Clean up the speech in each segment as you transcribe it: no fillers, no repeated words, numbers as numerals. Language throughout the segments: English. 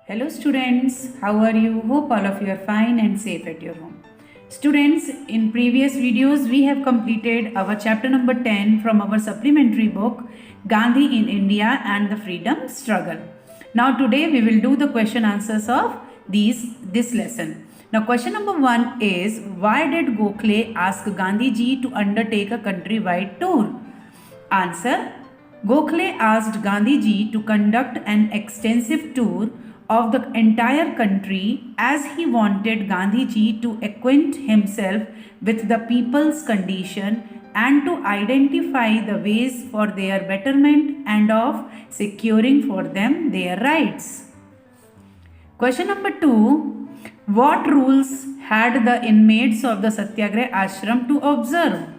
Hello students, how are you? Hope all of you are fine and safe at your home. Students, in previous videos we have completed our chapter number 10 from our supplementary book Gandhi in India and the Freedom Struggle. Now today we will do the question answers of this lesson. Now question number 1 is, why did Gokhale ask Gandhi ji to undertake a countrywide tour? Answer: Gokhale asked Gandhiji to conduct an extensive tour of the entire country as he wanted Gandhiji to acquaint himself with the people's condition and to identify the ways for their betterment and of securing for them their rights. Question number 2. What rules had the inmates of the Satyagraha ashram to observe?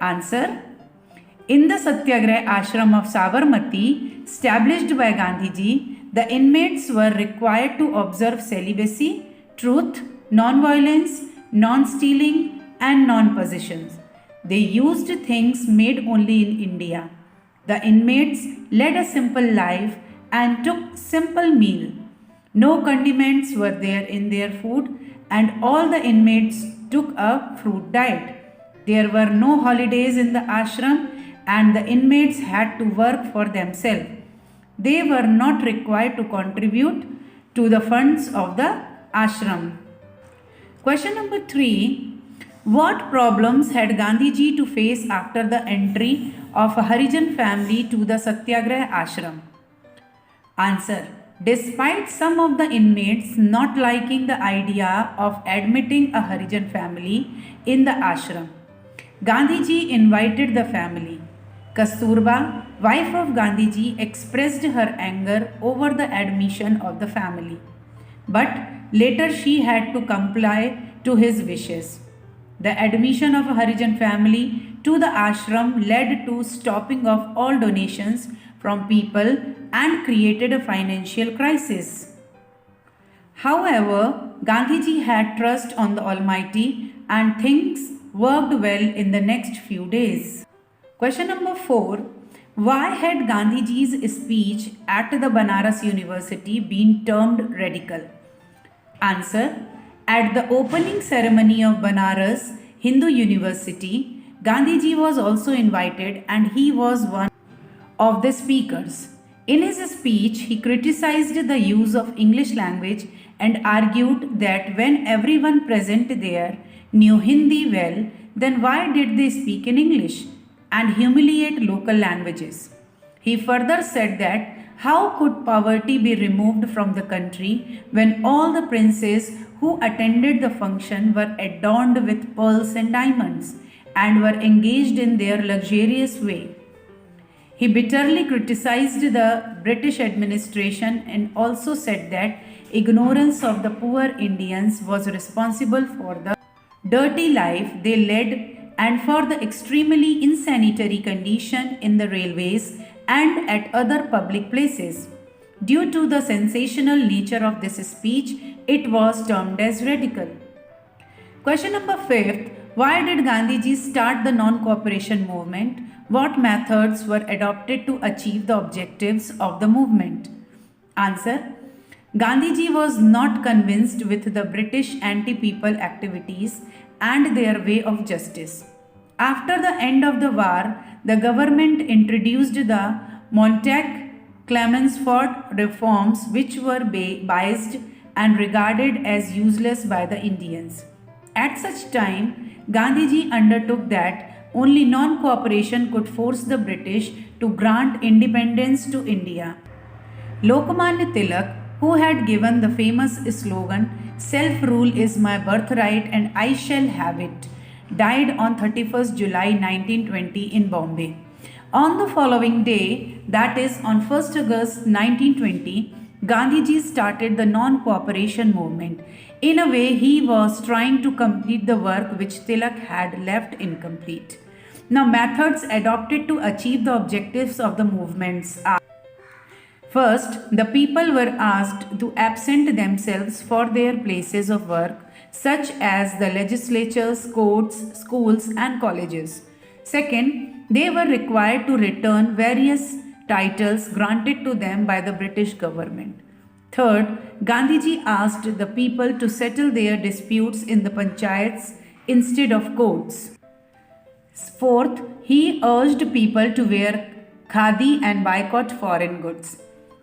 Answer: in the Satyagraha ashram of Sabarmati, established by Gandhiji, the inmates were required to observe celibacy, truth, non-violence, non-stealing, and non-possessions. They used things made only in India. The inmates led a simple life and took simple meal. No condiments were there in their food, and all the inmates took a fruit diet. There were no holidays in the ashram, and the inmates had to work for themselves. They were not required to contribute to the funds of the ashram. Question number 3. What problems had Gandhiji to face after the entry of a Harijan family to the Satyagraha ashram? Answer: despite some of the inmates not liking the idea of admitting a Harijan family in the ashram, Gandhiji invited the family. Kasturba, wife of Gandhiji, expressed her anger over the admission of the family. But later she had to comply to his wishes. The admission of a Harijan family to the ashram led to stopping of all donations from people and created a financial crisis. However, Gandhiji had trust on the Almighty and things worked well in the next few days. Question number 4. Why had Gandhiji's speech at the Banaras University been termed radical? Answer: at the opening ceremony of Banaras Hindu University, Gandhiji was also invited and he was one of the speakers. In his speech, he criticized the use of English language and argued that when everyone present there knew Hindi well, then why did they speak in English and humiliate local languages? He further said that how could poverty be removed from the country when all the princes who attended the function were adorned with pearls and diamonds and were engaged in their luxurious way? He bitterly criticized the British administration and also said that ignorance of the poor Indians was responsible for the dirty life they led and for the extremely insanitary condition in the railways and at other public places. Due to the sensational nature of this speech, it was termed as radical. Question number 5. Why did Gandhiji start the non-cooperation movement? What methods were adopted to achieve the objectives of the movement? Answer: Gandhiji was not convinced with the British anti-people activities and their way of justice. After the end of the war, the government introduced the Montague-Chelmsford reforms, which were biased and regarded as useless by the Indians. At such time, Gandhiji undertook that only non-cooperation could force the British to grant independence to India. Lokmanya Tilak, who had given the famous slogan, "Self-rule is my birthright and I shall have it," died on 31st July 1920 in Bombay. On the following day, that is on 1st August 1920, Gandhiji started the non-cooperation movement. In a way, he was trying to complete the work which Tilak had left incomplete. Now, methods adopted to achieve the objectives of the movements are: first, the people were asked to absent themselves for their places of work, such as the legislatures, courts, schools, and colleges. Second, they were required to return various titles granted to them by the British government. Third, Gandhiji asked the people to settle their disputes in the panchayats instead of courts. Fourth, he urged people to wear khadi and boycott foreign goods.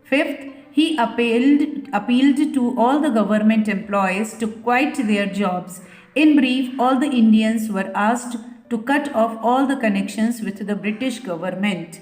Fifth, he appealed to all the government employees to quit their jobs. In brief, all the Indians were asked to cut off all the connections with the British government.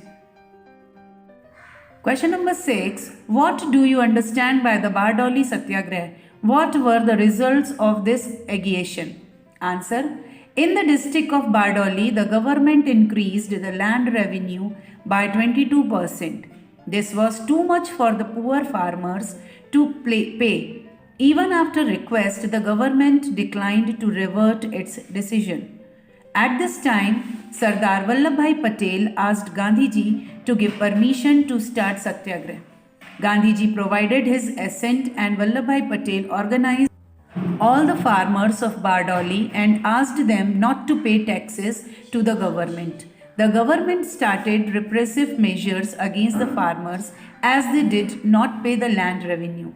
Question number 6. What do you understand by the Bardoli Satyagraha? What were the results of this agitation? Answer. In the district of Bardoli, the government increased the land revenue by 22%. This was too much for the poor farmers to pay. Even after request, the government declined to revert its decision. At this time, Sardar Vallabhbhai Patel asked Gandhiji to give permission to start Satyagraha. Gandhiji provided his assent and Vallabhbhai Patel organized all the farmers of Bardoli and asked them not to pay taxes to the government. The government started repressive measures against the farmers as they did not pay the land revenue.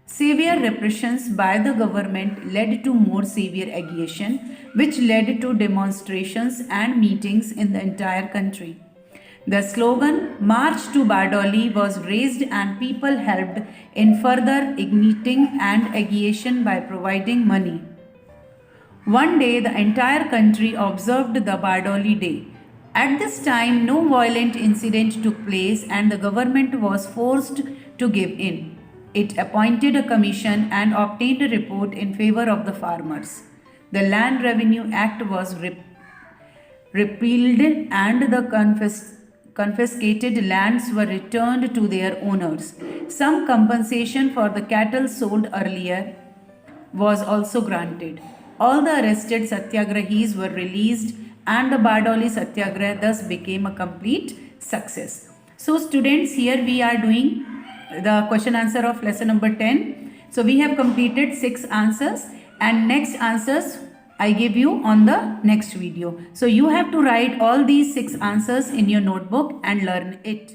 Severe repressions by the government led to more severe agitation, which led to demonstrations and meetings in the entire country. The slogan March to Bardoli was raised and people helped in further igniting and agitation by providing money. One day, the entire country observed the Bardoli Day. At this time, no violent incident took place and the government was forced to give in. It appointed a commission and obtained a report in favor of the farmers. The Land Revenue Act was repealed and the confiscated lands were returned to their owners. Some compensation for the cattle sold earlier was also granted. All the arrested satyagrahis were released and the Bardoli Satyagraha thus became a complete success. So students, here we are doing the question answer of lesson number 10. So we have completed 6 answers and next answers I give you on the next video. So you have to write all these 6 answers in your notebook and learn it.